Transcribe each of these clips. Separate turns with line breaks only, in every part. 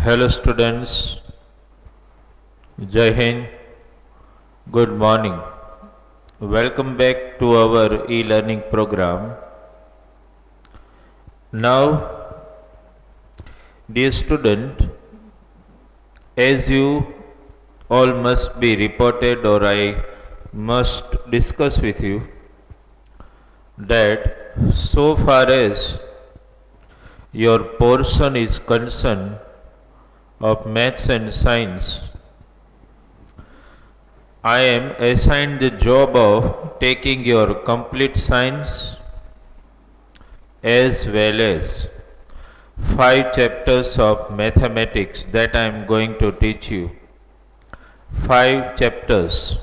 Hello students, Jai Hind, good morning. Welcome back to our e-learning program. Now, dear student, as you all must be reported or I must discuss with you that so far as your portion is concerned of maths and science, I am assigned the job of taking your complete science as well as 5 chapters of mathematics that I am going to teach you. 5 chapters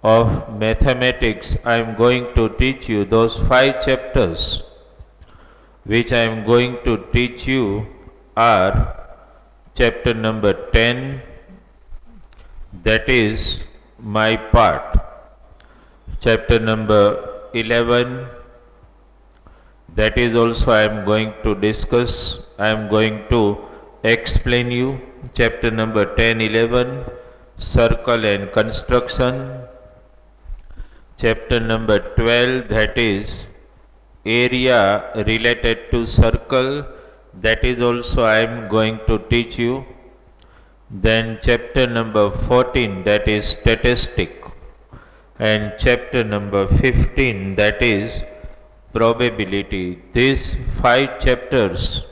of mathematics I am going to teach you. Those 5 chapters which I am going to teach you are chapter number 10, that is my part. Chapter number 11, that is also I am going to discuss, I am going to explain you. Chapter number 10, 11, circle and construction. Chapter number 12, that is area related to circle, that is also I am going to teach you. Then chapter number 14, that is statistic, and chapter number 15, that is probability. These 5 chapters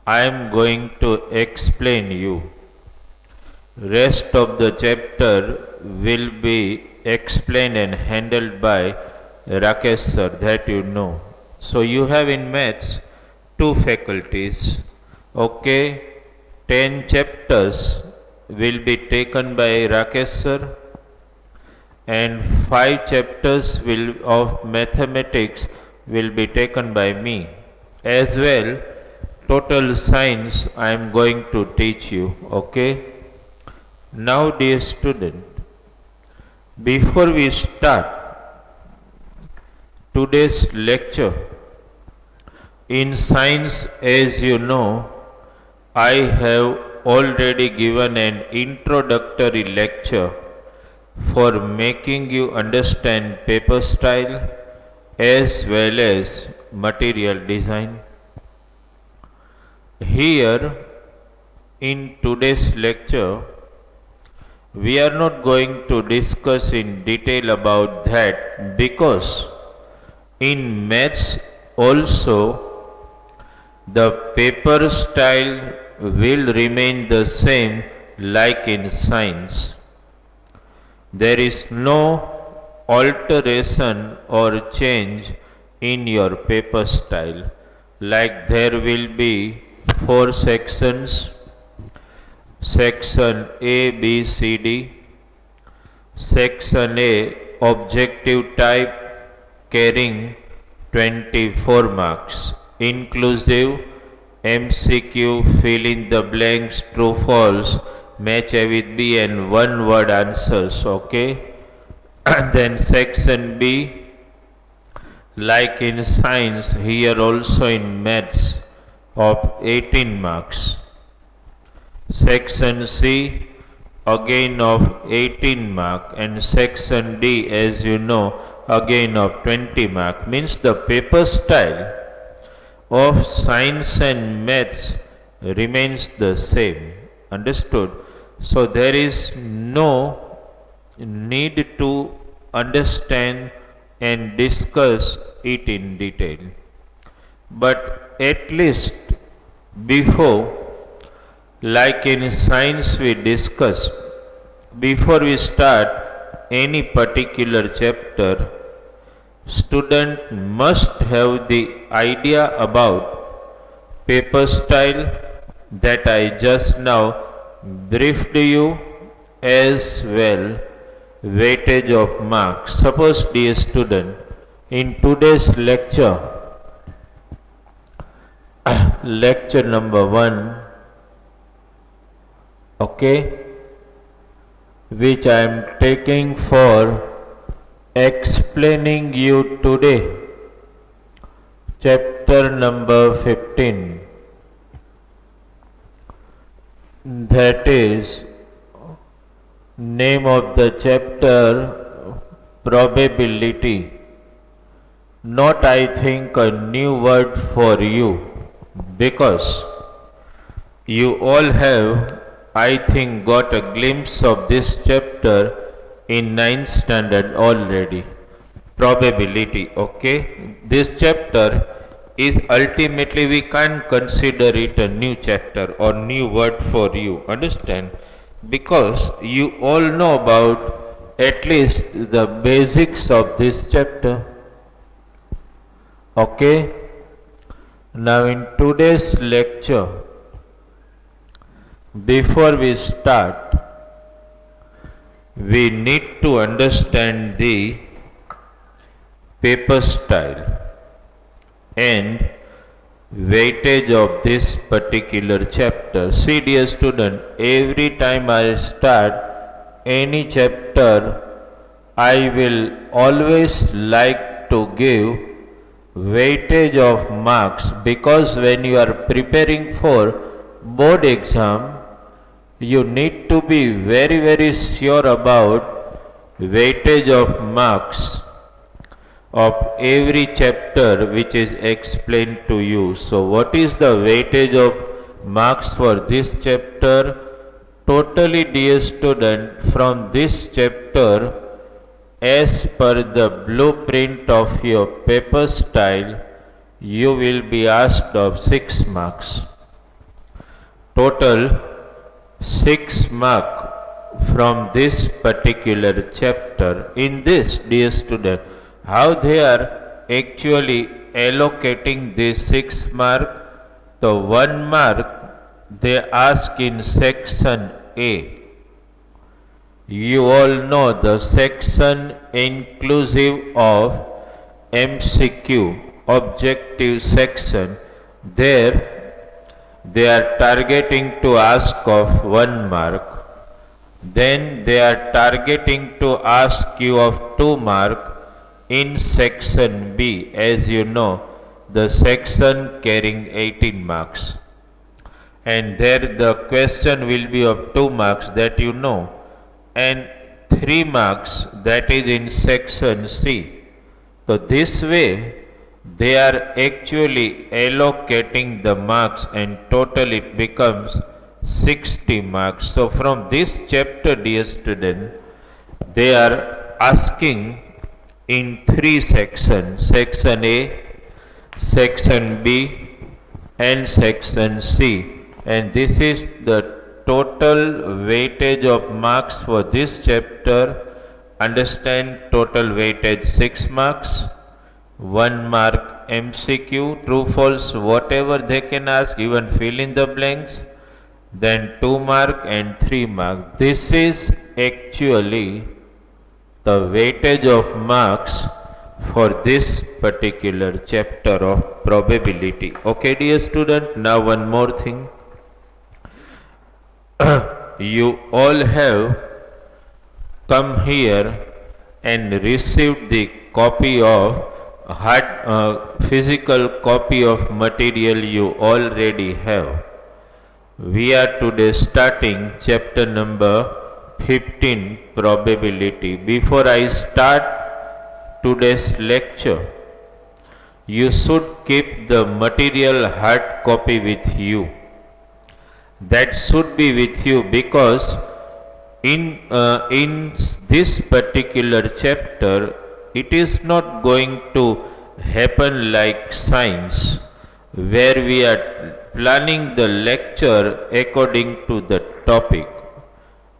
I am going to explain you. Rest of the chapter will be explained and handled by Rakesh sir, that you know. So you have in maths 2 faculties. Okay, 10 chapters will be taken by Rakesh sir and 5 chapters of mathematics will be taken by me. As well, total science I am going to teach you. Okay. Now dear student, before we start today's lecture, in science, as you know, I have already given an introductory lecture for making you understand paper style as well as material design. Here in today's lecture, we are not going to discuss in detail about that because in maths also the paper style will remain the same like in science. There is no alteration or change in your paper style, like there will be 4 sections: section A, B, C, D. Section A, objective type, carrying 24 marks, inclusive MCQ, fill in the blanks, true, false, match A with B, and 1-word answers. Okay. Then section B, like in science, here also in maths, of 18 marks. Section C, again of 18 mark, and section D, as you know, again of 20 mark. Means the paper style of science and maths remains the same. Understood? So there is no need to understand and discuss it in detail. But at least before, like in science we discussed, before we start any particular chapter, student must have the idea about paper style that I just now briefed you, as well weightage of marks. Suppose, dear student, in today's lecture, lecture number 1, okay, which I am taking for explaining you today, chapter number 15. That is name of the chapter, probability. Not, I think, a new word for you, because you all have, I think, got a glimpse of this chapter in ninth standard already. Probability, okay? This chapter is ultimately, we can't consider it a new chapter or new word for you. Understand? Because you all know about at least the basics of this chapter. Okay? Now in today's lecture, before we start, we need to understand the paper style and weightage of this particular chapter. See, dear student, every time I start any chapter, I will always like to give weightage of marks, because when you are preparing for board exam, you need to be very sure about weightage of marks of every chapter which is explained to you. So what is the weightage of marks for this chapter? Totally, dear student, from this chapter, as per the blueprint of your paper style, you will be asked of 6 marks. Total 6 mark from this particular chapter. In this, dear student, how they are actually allocating this 6 mark? The 1 mark they ask in section A. You all know the section inclusive of MCQ, objective section. There they are targeting to ask of 1 mark. Then they are targeting to ask you of 2 mark in section B. As you know, the section carrying 18 marks. And there the question will be of 2 marks, that you know, and 3 marks, that is in section C. So this way they are actually allocating the marks, and total it becomes 60 marks. So from this chapter, dear student, they are asking in 3 sections: section A, section B and section C. And this is the total weightage of marks for this chapter. Understand, total weightage 6 marks, 1 mark MCQ, true false, whatever they can ask, even fill in the blanks, then 2 mark and 3 mark. This is actually the weightage of marks for this particular chapter of probability. Okay, dear student, now one more thing. You all have come here and received the copy of physical copy of material you already have. We are today starting chapter number 15, probability. Before I start today's lecture, you should keep the material hard copy with you. That should be with you, because in this particular chapter, it is not going to happen like science, where we are planning the lecture according to the topic.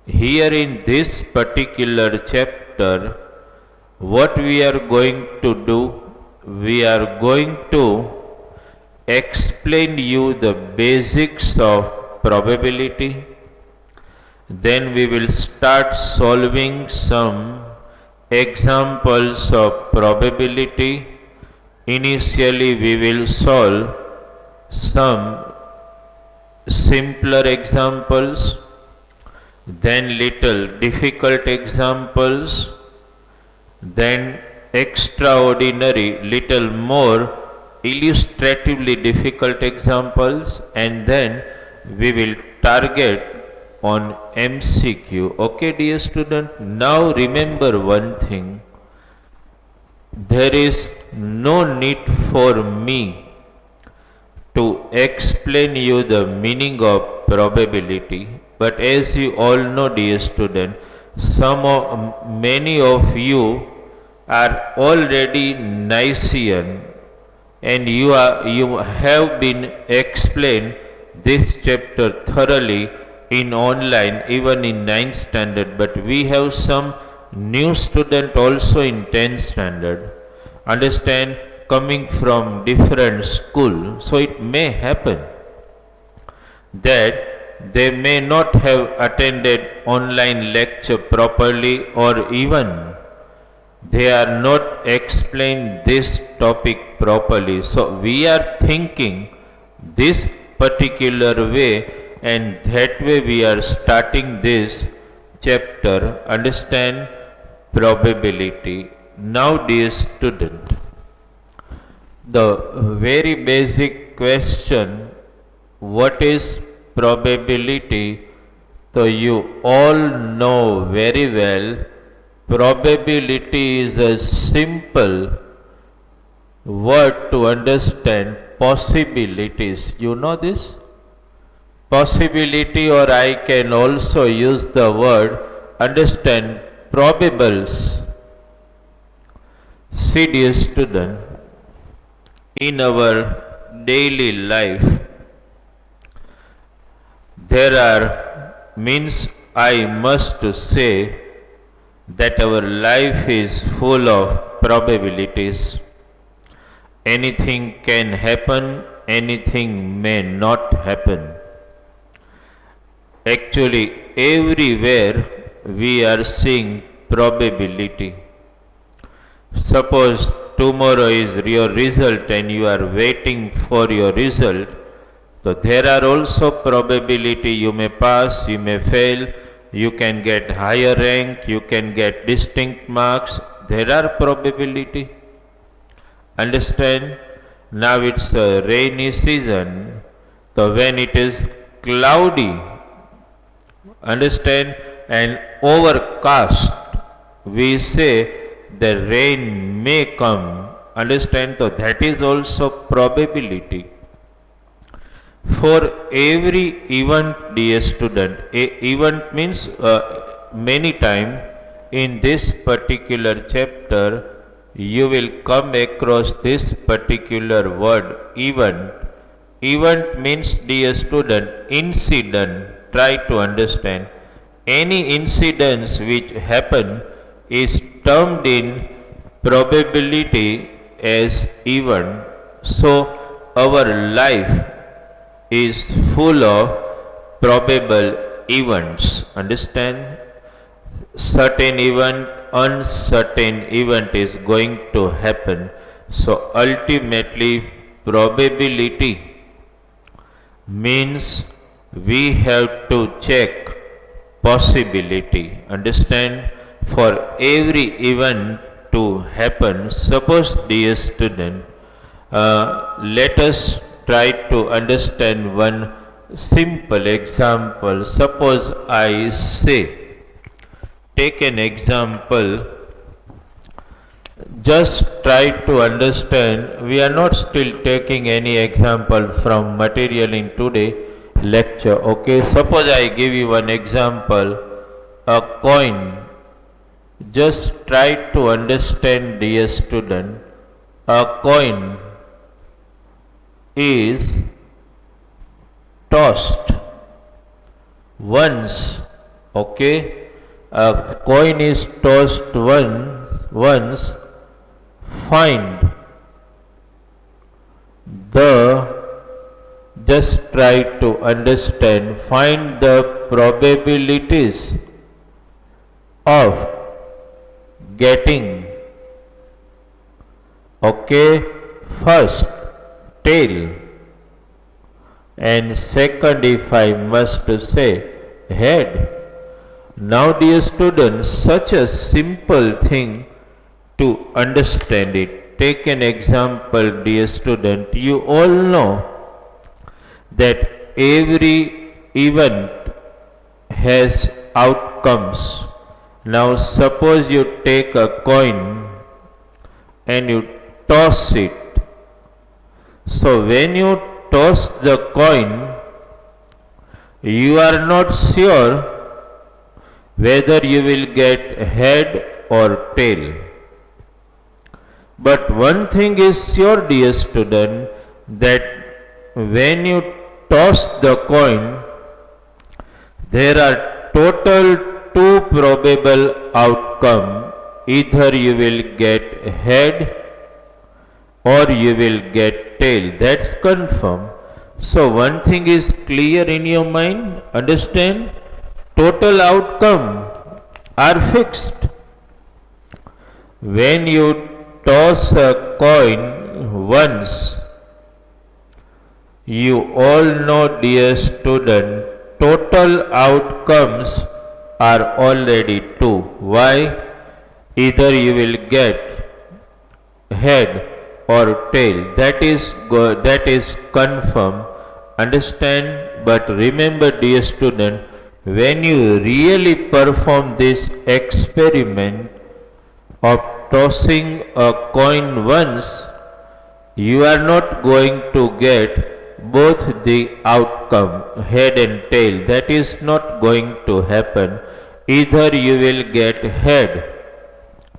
Here in this particular chapter, what we are going to do, we are going to explain you the basics of probability. Then we will start solving some examples of probability. Initially we will solve some simpler examples, then little difficult examples, then extraordinary, little more illustratively difficult examples, and then we will target on MCQ. Okay, dear student, now remember one thing. There is no need for me to explain you the meaning of probability, but as you all know, dear student, many of you are already Nicene, and you have been explained this chapter thoroughly in online, even in 9th standard, but we have some new student also in 10th standard. Understand, coming from different school, so it may happen that they may not have attended online lecture properly, or even they are not explained this topic properly. So we are thinking this particular way, and that way we are starting this chapter. Understand, probability. Now, dear student, the very basic question, what is probability? So you all know very well, probability is a simple word to understand possibilities. You know this? Possibility, or I can also use the word understand probables. See, dear student, in our daily life, there are means I must say that our life is full of probabilities. Anything can happen, anything may not happen. Actually, everywhere we are seeing probability. Suppose tomorrow is your result and you are waiting for your result. So there are also probability, you may pass, you may fail, you can get higher rank, you can get distinct marks. There are probability. Understand? Now it's a rainy season. So when it is cloudy, understand, and overcast, we say the rain may come. Understand? So that is also probability. For every event, dear student, event means many times in this particular chapter you will come across this particular word, event. Event means, dear student, incident. Try to understand. Any incidents which happen is termed in probability as event. So our life is full of probable events. Understand? Certain event, uncertain event is going to happen. So ultimately, probability means we have to check possibility. Understand? For every event to happen, suppose, dear student, let us try to understand one simple example. Suppose I say, take an example, just try to understand. We are not still taking any example from material in today lecture. Okay, suppose I give you one example, a coin. Just try to understand, dear student, a coin is tossed once. Okay, a coin is tossed once. Find just try to understand, find the probabilities of getting, okay, first tail, and second, if I must say, head. Now, dear students, such a simple thing to understand it. Take an example, dear student. You all know that every event has outcomes. Now suppose you take a coin and you toss it. So when you toss the coin, you are not sure whether you will get head or tail. But one thing is sure, dear student, that when you toss the coin, there are total two probable outcomes. Either you will get head or you will get tail. That's confirmed. So one thing is clear in your mind. Understand? Total outcome are fixed. When you toss a coin once, you all know, dear student, total outcomes are already two. Why? Either you will get head or tail. That is confirmed. Understand? But remember, dear student, when you really perform this experiment of tossing a coin once, you are not going to get both the outcome, head and tail. That is not going to happen. Either you will get head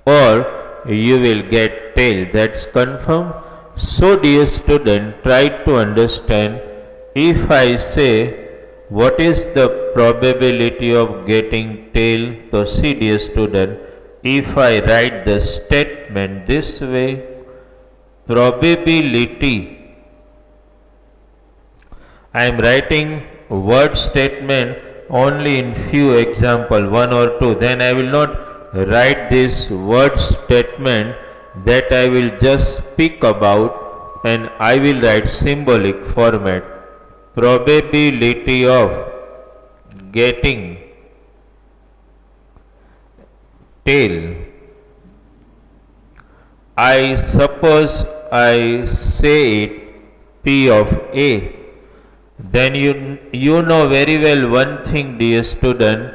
or you will get tail. That's confirmed. So dear student, try to understand. If I say what is the probability of getting tail, so see, dear student, if I write the statement this way, probability, I am writing word statement only in few example, one or two. Then I will not write this word statement, that I will just speak about, and I will write symbolic format. Probability of getting tail. I suppose I say it P of A. Then you know very well one thing, dear student,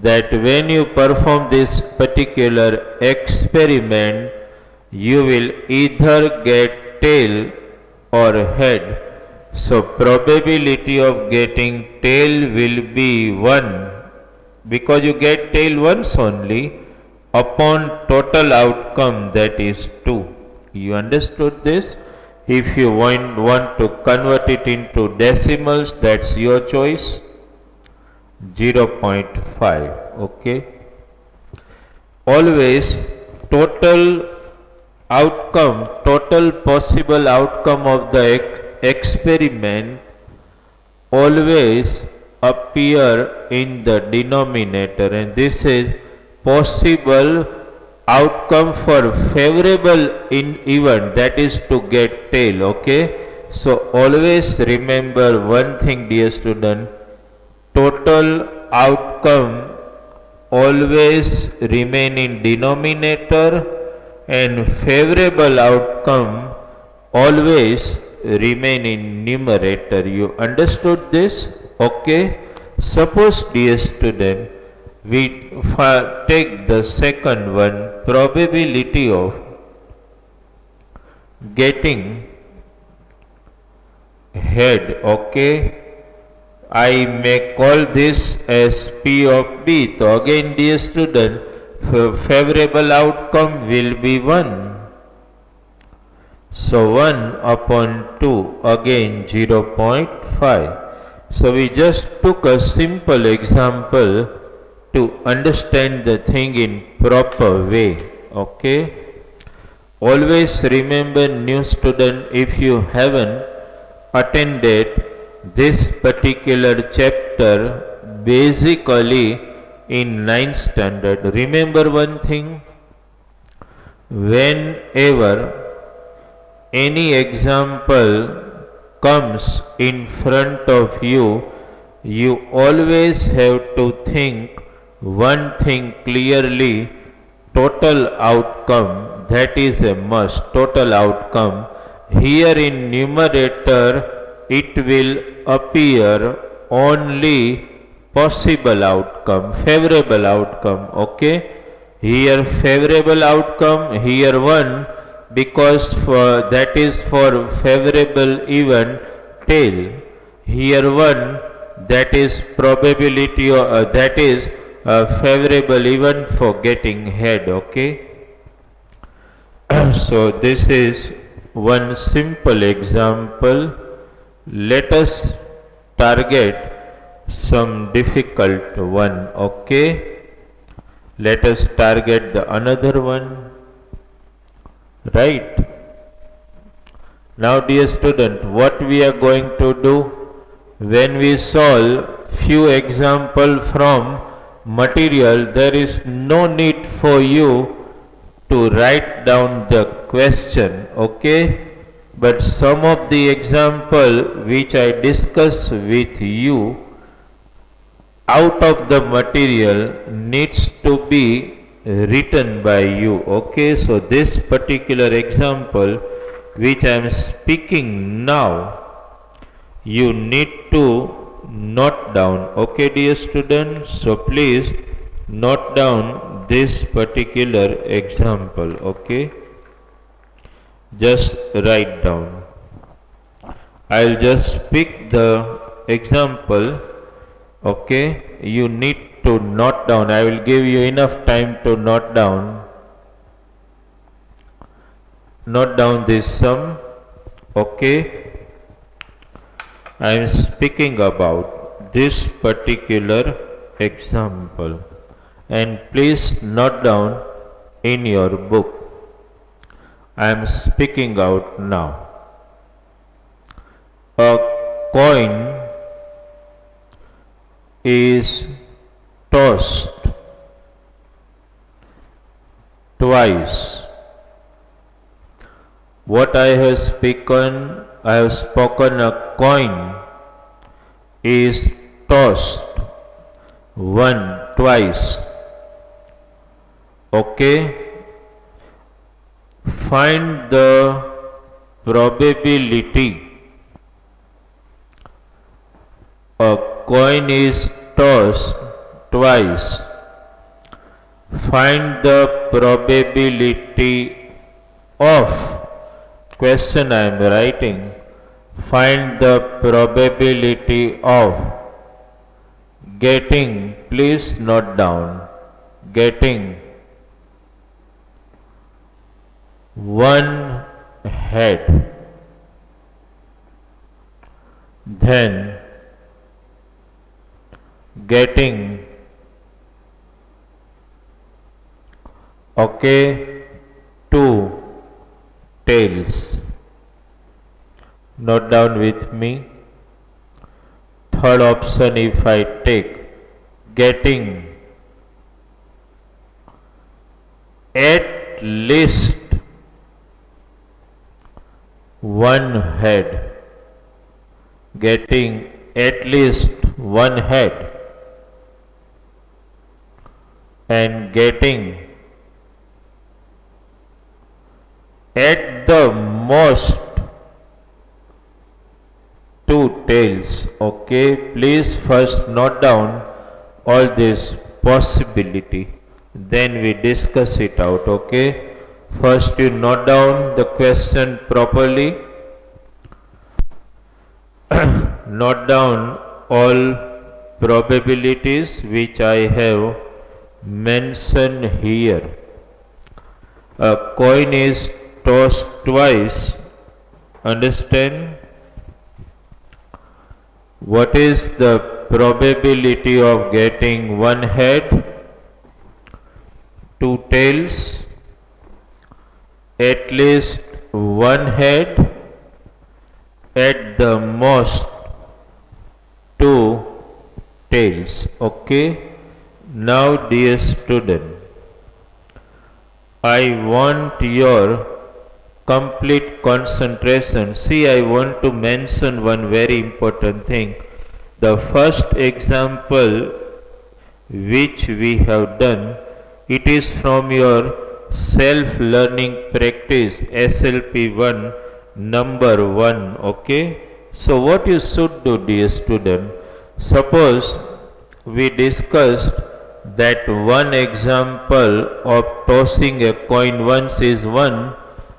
that when you perform this particular experiment, you will either get tail or head. So probability of getting tail will be 1, because you get tail once only, upon total outcome, that is 2. You understood this? If you want to convert it into decimals, that's your choice. 0.5. Okay. Always total outcome, total possible outcome of the experiment always appear in the denominator, and this is possible outcome for favorable in event, that is to get tail. Okay, so always remember one thing, dear student, total outcome always remain in denominator and favorable outcome always remain in numerator. You understood this? Okay. Suppose, dear student, we take the second one, probability of getting head. Okay. I may call this as P of B. So again, dear student, favorable outcome will be 1. So 1 upon 2, again 0.5. So we just took a simple example to understand the thing in proper way. Okay. Always remember, new student, if you haven't attended this particular chapter basically in 9th standard, remember one thing, whenever any example comes in front of you, you always have to think one thing clearly, total outcome, that is a must, total outcome. Here in numerator, it will appear only possible outcome, favorable outcome. Okay, here favorable outcome, here 1, because for that is for favorable even tail. Here 1, that is probability, that is favorable even for getting head. Okay. So this is one simple example. Let us target some difficult one. Okay. Let us target the another one. Right. Now dear student, what we are going to do when we solve few example from material, there is no need for you to write down the question. Okay. But some of the example which I discuss with you out of the material needs to be written by you. Okay, so this particular example which I am speaking now, you need to note down. Okay dear students, so please note down this particular example. Okay, just write down. I'll just pick the example. Okay, you need to note down. I will give you enough time to note down. Note down this sum. Okay, I am speaking about this particular example, and please note down in your book. I am speaking out now. A coin is tossed twice. What I have spoken a coin is tossed twice. Okay. Find the probability. A coin is tossed twice. Find the probability of, question I am writing, find the probability of getting, please note down, getting one head. Then getting, okay, two tails. Note down with me. Third option, if I take, getting at least one head. Getting at least one head. And getting at the most two tails. Okay, please first note down all this possibility, then we discuss it out. Okay, first you note down the question properly. Note down all probabilities which I have mentioned here. A coin is tossed twice. Understand? What is the probability of getting one head, two tails, at least one head, at the most two tails? Okay. Now dear student, I want your complete concentration. See, I want to mention one very important thing. The first example which we have done, it is from your self-learning practice SLP1 number 1. Okay. So what you should do, dear student, suppose we discussed that one example of tossing a coin once is one,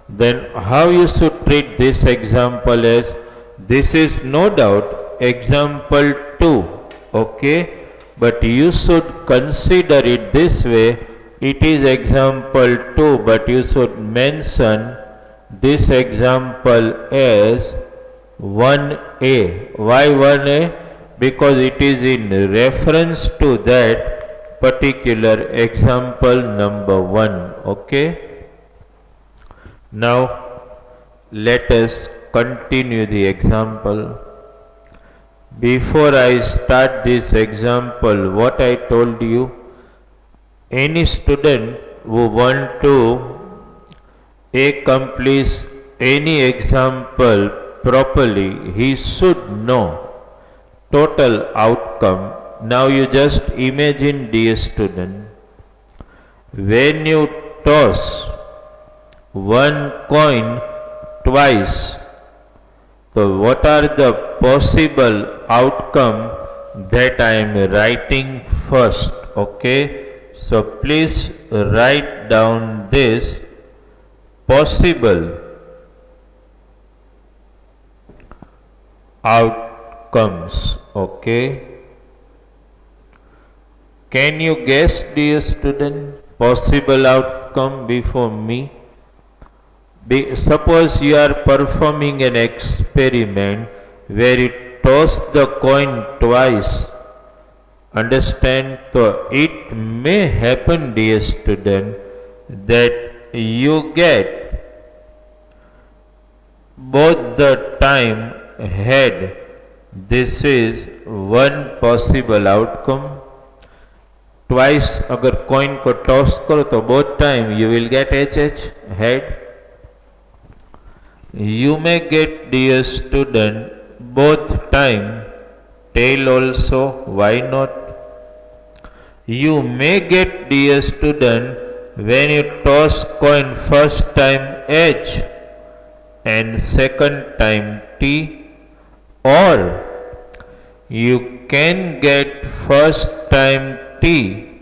then how you should treat this example as this is no doubt example 2, okay, but you should consider it this way, it is example 2, but you should mention this example as 1a. Why 1a? Because it is in reference to that particular example number 1, okay. Now let us continue the example. Before I start this example, what I told you, any student who want to accomplish any example properly, he should know total outcome. Now you just imagine, dear student, when you toss one coin twice, so what are the possible outcome that I am writing first, okay. So please write down this possible outcomes, okay. Can you guess, dear student, possible outcome before me? Suppose you are performing an experiment where you toss the coin twice. Understand? So it may happen, dear student, that you get both the time head. This is one possible outcome. Twice अगर coin को toss करो तो both time you will get HH head. You may get, dear student, both time tail also. Why not? You may get, dear student, when you toss coin first time H and second time T, or you can get first time T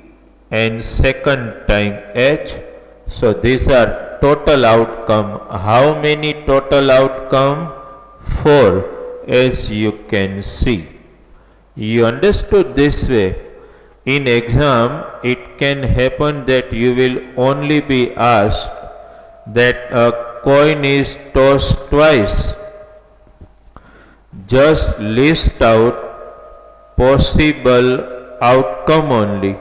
and second time H. So these are total outcome. How many total outcome? 4, as you can see. You understood this way. In exam, it can happen that you will only be asked that a coin is tossed twice. Just list out possible outcome only.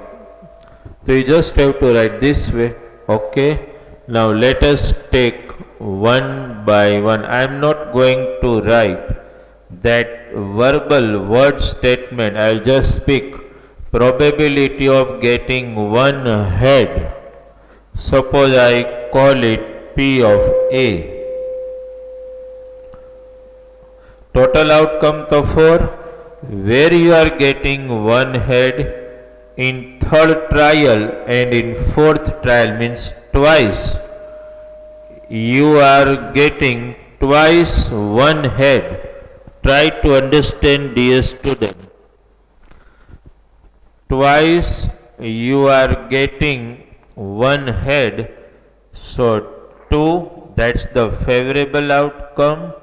So you just have to write this way, okay. Now let us take one by one. I am not going to write that verbal word statement. I will just speak probability of getting one head. Suppose I call it P of A. Total outcome to 4, where you are getting one head in third trial and in fourth trial, means twice. You are getting twice one head. Try to understand, dear student. Twice you are getting one head. So 2, that's the favorable outcome,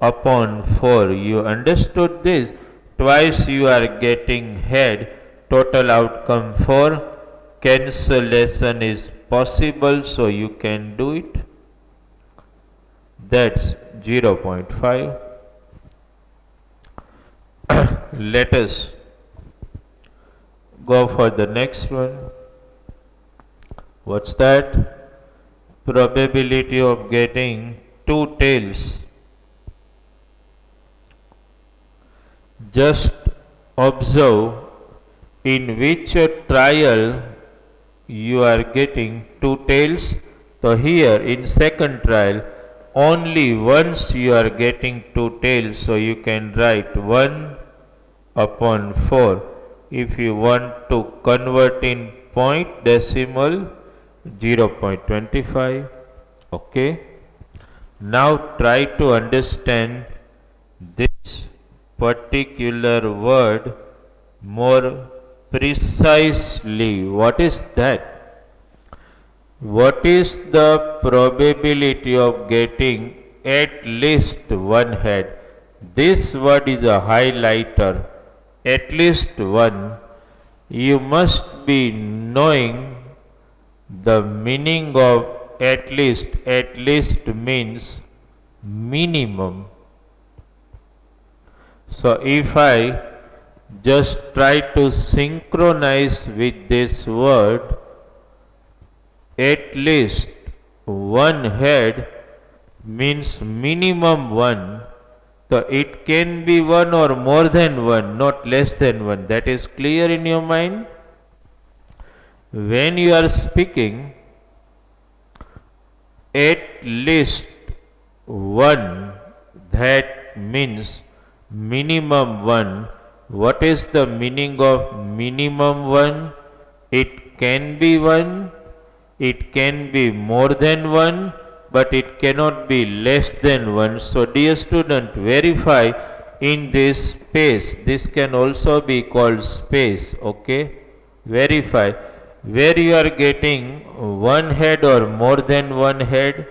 upon 4. You understood this? Twice you are getting head. Total outcome 4. Cancellation is possible, so you can do it. That's 0.5. Let us go for the next one. What's that? Probability of getting 2 tails. Just observe in which trial you are getting 2 tails. So here in second trial, only once you are getting 2 tails, so you can write 1 upon 4. If you want to convert in point decimal, 0.25. Okay. Now try to understand this particular word more precisely. What is that? What is the probability of getting at least one head? This word is a highlighter. At least one. You must be knowing the meaning of at least. At least means minimum. So if I just try to synchronize with this word, at least one head means minimum one. So it can be one or more than one, not less than one. That is clear in your mind? When you are speaking, at least one, that means minimum one. What is the meaning of minimum one? It can be one, it can be more than one, but it cannot be less than one. So dear student, verify in this space. This can also be called space, okay? Verify where you are getting one head or more than one head.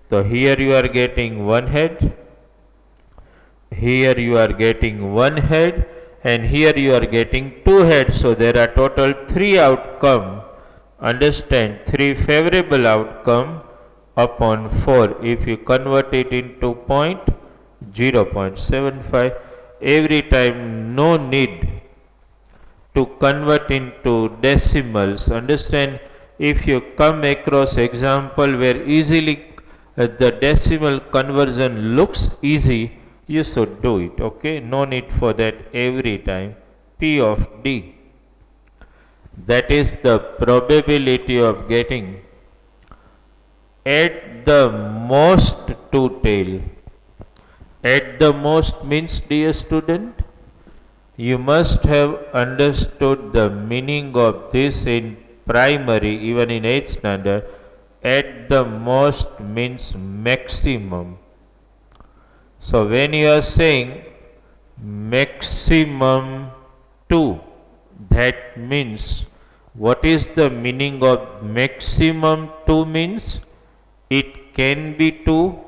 So here you are getting one head, here you are getting one head, and here you are getting two heads. So there are total three outcome. Understand, three favorable outcome upon 4. If you convert it into point, 0.75. Every time, no need to convert into decimals. Understand, if you come across example where easily the decimal conversion looks easy, you should do it, okay? No need for that every time. P of D. That is the probability of getting at the most two tail. At the most means, dear student, you must have understood the meaning of this in primary, even in 8th standard. At the most means maximum. So when you are saying maximum 2, that means, what is the meaning of maximum 2 means? It can be 2,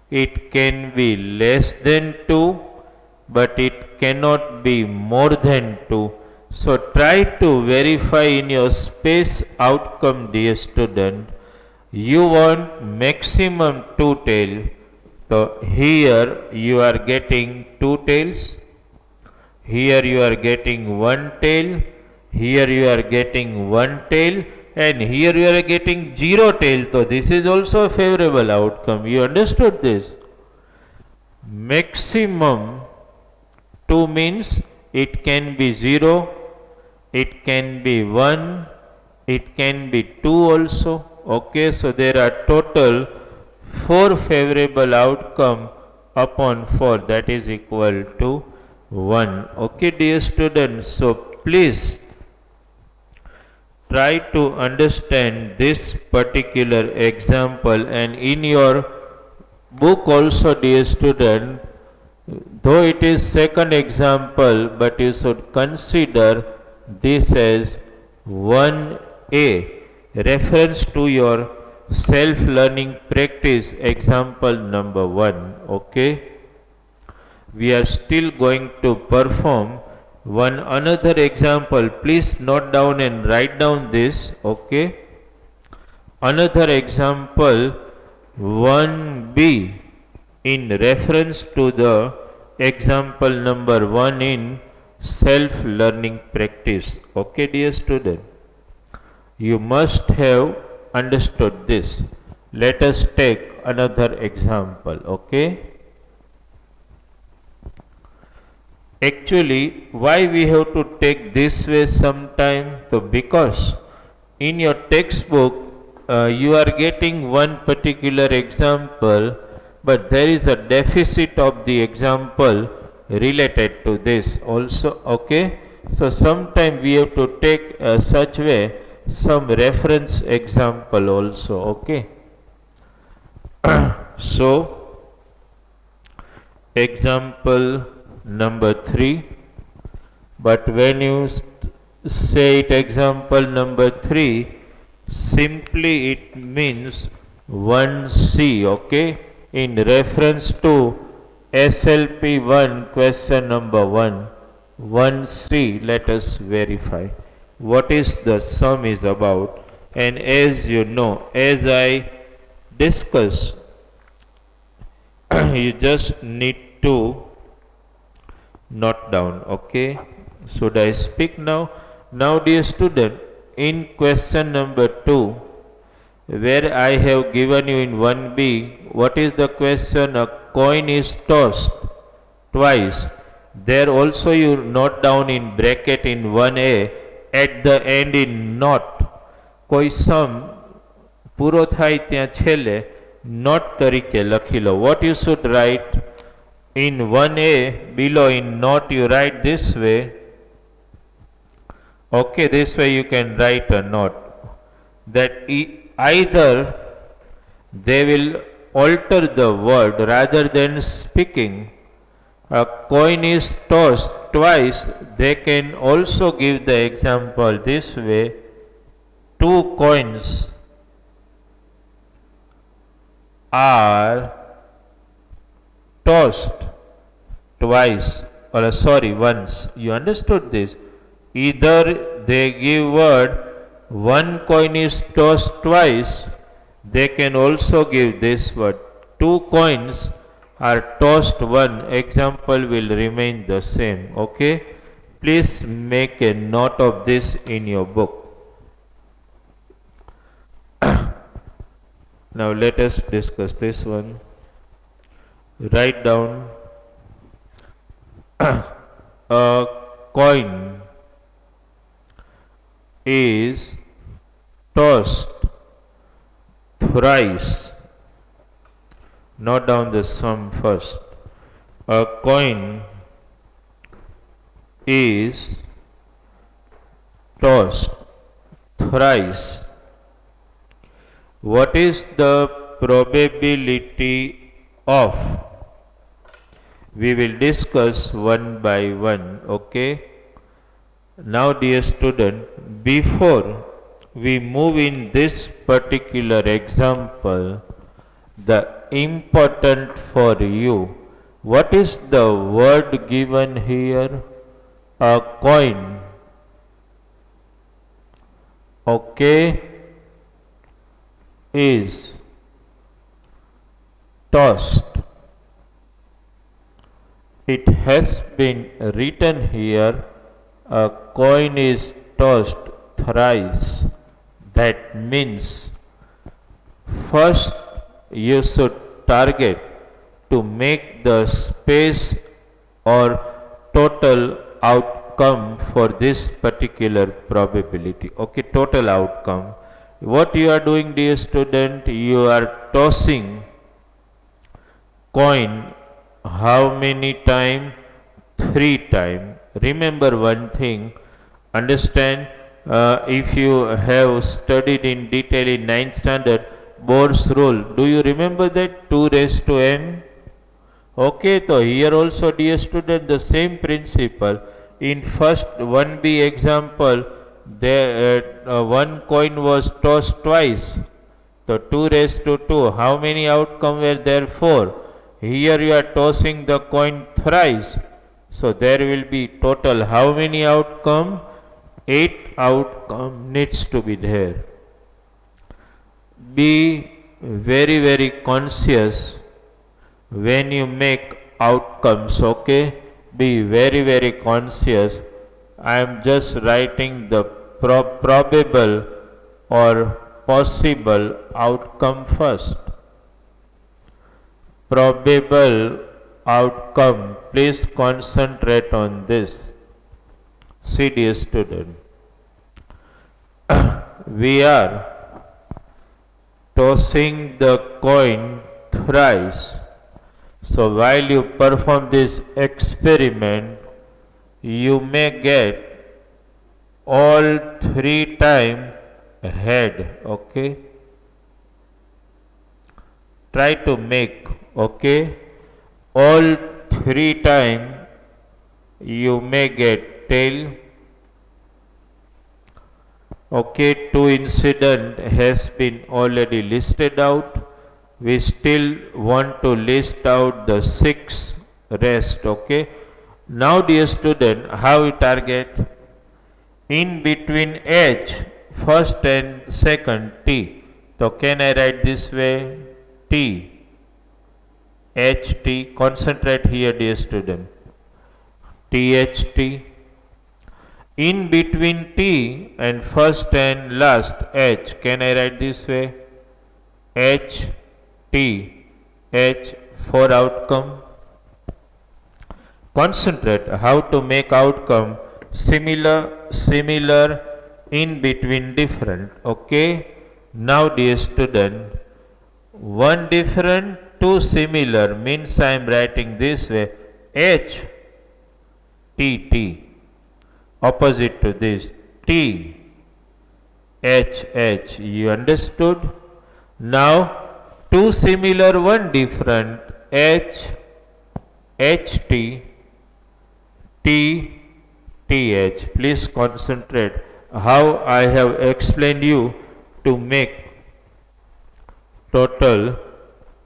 it can be less than 2, but it cannot be more than 2. So try to verify in your space outcome, dear student. You want maximum 2 tail. So here you are getting 2 tails, here you are getting 1 tail, here you are getting 1 tail, and here you are getting 0 tail. So this is also a favorable outcome. You understood this? Maximum 2 means it can be 0, it can be 1, it can be 2 also. Okay, so there are total 4 favorable outcome upon 4, that is equal to 1. Okay, dear students, so please try to understand this particular example, and in your book also, dear student, though it is second example, but you should consider this as 1A, reference to your self-learning practice example number 1. Okay, we are still going to perform one another example. Please note down and write down this. Okay, another example 1B in reference to the example number 1 in self-learning practice. Okay, dear student, you must have understood this. Let us take another example. Okay, actually, why we have to take this way sometime? So because in your textbook you are getting one particular example, but there is a deficit of the example related to this also. Okay, so sometime we have to take such way some reference example also. Okay, so example number 3, but when you say it example number 3. Simply it means 1C, okay? In reference to SLP 1 question number 1. 1C, let us verify what is the sum is about. And as you know, as I discussed, you just need to note down, okay? Should I speak now? Now, dear student, in question number 2, where I have given you in 1B, what is the question? A coin is tossed twice. There also you note down in bracket in 1A, at the end in not. કોઈ સમ પૂરો થાય ત્યાં છેલ્લે not તરીકે લખી લો. What you should write in 1A below in note you write this way. Okay, this way you can write a note that either they will alter the word rather than speaking a coin is tossed twice, they can also give the example this way. Two coins are tossed twice, or sorry, once. You understood this? Either they give word one coin is tossed twice, they can also give this word two coins are tossed one. Example will remain the same, okay? Please make a note of this in your book. Now let us discuss this one. Write down a coin is tossed thrice. Note down the sum first. A coin is tossed thrice. What is the probability of? We will discuss one by one, okay? Now, dear student, before we move in this particular example, the important for you, what is the word given here? A coin, okay, is tossed. It has been written here, a coin is tossed thrice. That means first you should target to make the space or total outcome for this particular probability. Okay, total outcome. What you are doing, dear student? You are tossing coin how many times? 3 times. Remember one thing, understand, if you have studied in detail in 9th standard Bohr's rule, do you remember that 2 raised to n? Okay, so here also, dear student, the same principle. In first 1B example, there one coin was tossed twice, so 2 raised to 2. How many outcome were there? 4. Here you are tossing the coin thrice, so there will be total how many outcome? 8 outcome needs to be there. Be very, very conscious when you make outcomes, okay? Be very, very conscious. I am just writing the probable or possible outcome first. Probable outcome, please concentrate on this. See, dear student, we are tossing the coin thrice. So while you perform this experiment, you may get all 3 times head, okay? Try to make, okay? All 3 times you may get tail, Okay, two incident has been already listed out. We still want to list out the six rest. Okay, now dear student, how we target in between h first and second t. So can I write this way? T h t. Concentrate here dear student. T h t. In between t and first and last h, can I write this way? H t. H for outcome. Concentrate how to make outcome similar, in between different. Okay, now dear student, one different, two similar means I am writing this way: h t t. Opposite to this, t h h. You understood? Now two similar, one different, h h t t t h. Please concentrate how I have explained you to make total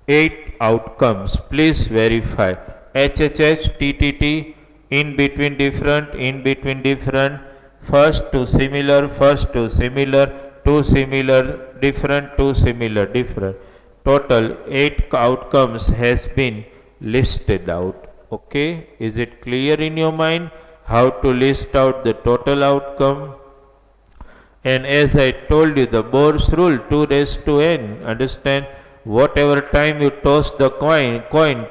8 outcomes. Please verify. H h h t t t. In between different, in between different, first to similar, first to similar, two similar, different, two similar, different. Total 8 outcomes has been listed out. Okay, is it clear in your mind how to list out the total outcome? And as I told you, the Bohr's rule, 2 raised to n, understand, whatever time you toss the coin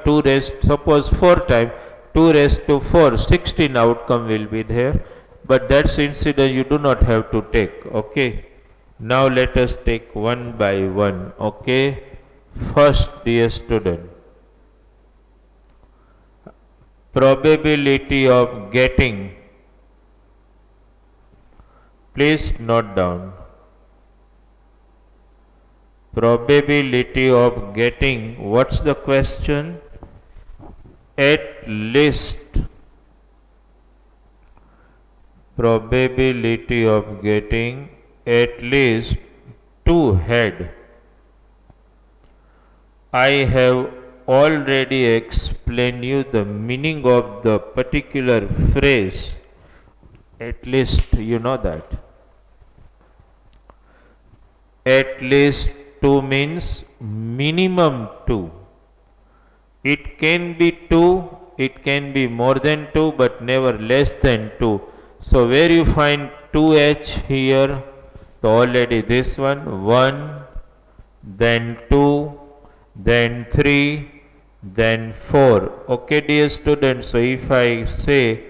2 raised, suppose 4 times, 2 raised to 4, 16 outcome will be there. But that's incident you do not have to take. Okay, now let us take one by one. Okay, first dear student, probability of getting, please note down, probability of getting, what's the question? At least, probability of getting at least 2 head. I have already explained you the meaning of the particular phrase. At least you know that. At least 2 means minimum 2. It can be 2, it can be more than 2, but never less than 2. So where you find 2h here? So already this one, 1, then 2, then 3, then 4. Okay dear students, so if I say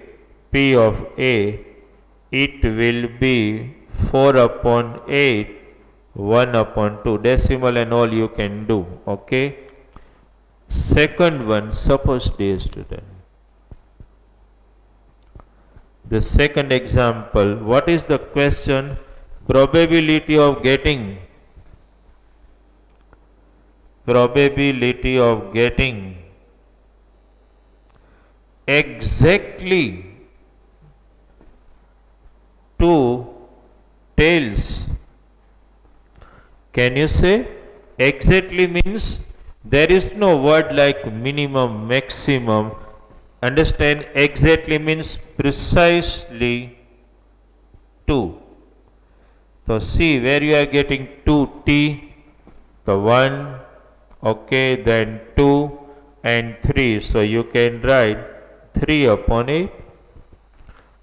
P of A, it will be 4 upon 8, 1 upon 2. Decimal and all you can do. Okay. Second one, suppose dear student, the second example, what is the question? Probability of getting, probability of getting exactly 2 tails. Can you say? Exactly means there is no word like minimum, maximum. Understand, exactly means precisely 2. So see where you are getting 2t, the 1, okay, then 2 and 3. So you can write 3 upon 8.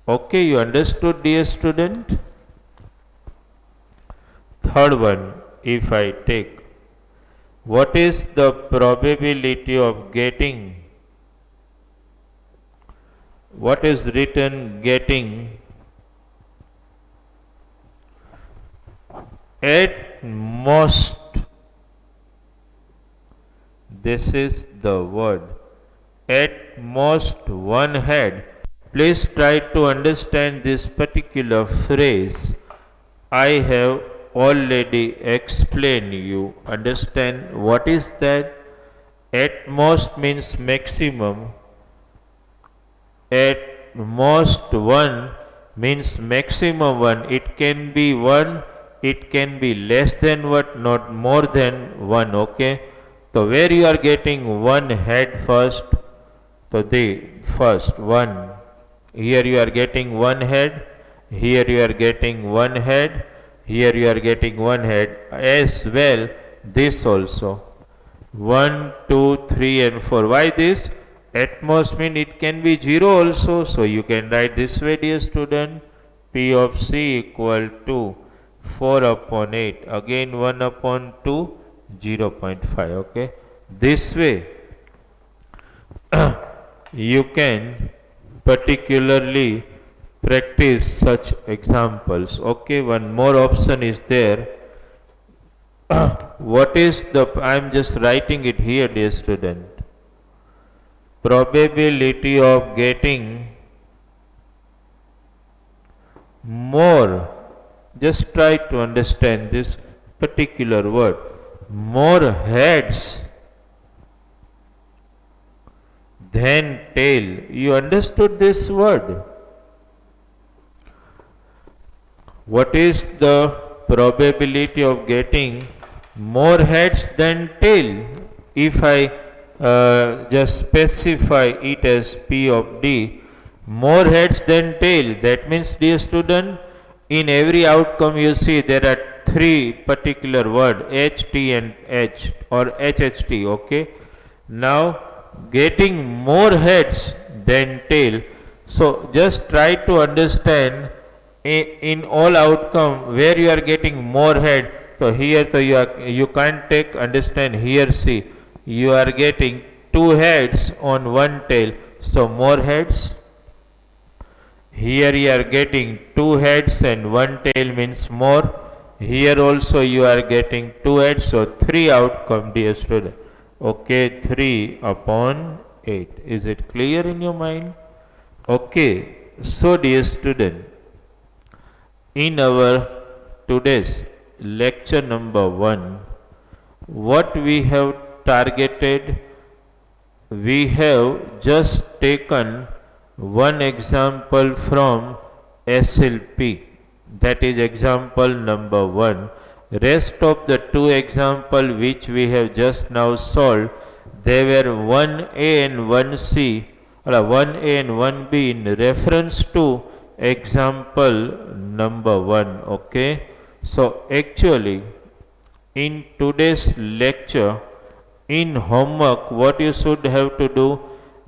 Okay, you understood dear student? Third one, if I take, what is the probability of getting, what is written getting at most? This is the word, at most 1 head. Please try to understand this particular phrase. I have already explained you. Understand what is that? At most means maximum. At most 1 means maximum 1. It can be 1, it can be less than what, not more than 1. Okay, so where you are getting 1 head first, so the first 1, here you are getting 1 head, here you are getting 1 head, here you are getting 1 head, as well this also 1, 2, 3 and 4. Why this? At most mean it can be 0 also, so you can write this way, dear student, P of C equal to 4 upon 8, again 1 upon 2, 0.5. Okay, this way you can particularly practice such examples. Okay, one more option is there. What is the, I am just writing it here, dear student, probability of getting more, just try to understand this particular word, more heads than tail. You understood this word? What is the probability of getting more heads than tail? If I just specify it as P of D, more heads than tail, that means, dear student, in every outcome you see there are 3 particular words, H, T and H, or HHT. Okay, now getting more heads than tail, so just try to understand in all outcome where you are getting more head. So here, so you can't take, understand, here see you are getting 2 heads on 1 tail, so more heads. Here you are getting 2 heads and 1 tail, means more. Here also you are getting 2 heads, so 3 outcome, dear student. Okay, 3 upon 8. Is it clear in your mind? Okay, so dear student, in our today's lecture number 1, what we have targeted, we have just taken one example from SLP, that is example number 1. Rest of the 2 example which we have just now solved, they were 1A and 1C, or 1A and 1B in reference to example number 1. Okay, so actually in today's lecture, in homework, what you should have to do,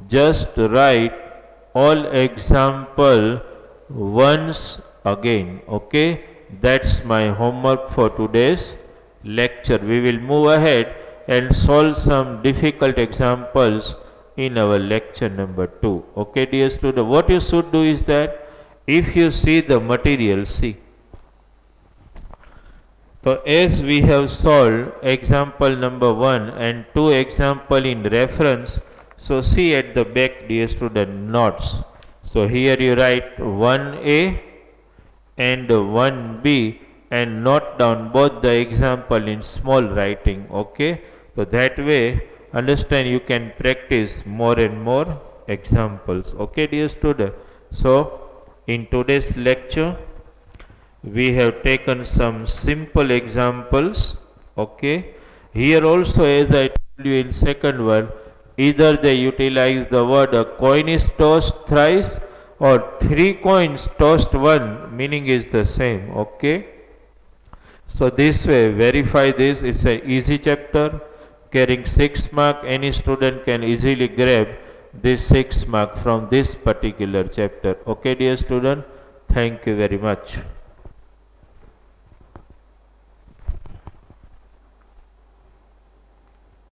just write all example once again. Okay, that's my homework for today's lecture. We will move ahead and solve some difficult examples in our lecture number 2. Okay, dear student, what you should do is that if you see the material, see, so as we have solved example number 1 and 2 example in reference, so see at the back, dear student, notes. So here you write 1A and 1B and note down both the example in small writing. Okay, so that way, understand, you can practice more and more examples. Okay, dear student, so in today's lecture we have taken some simple examples. Okay, here also, as I told you in second one, either they utilize the word a coin is tossed thrice or 3 coins tossed one, meaning is the same. Okay, so this way verify this. It's an easy chapter carrying 6 mark. Any student can easily grab this 6 mark from this particular chapter. Okay, dear student, thank you very much.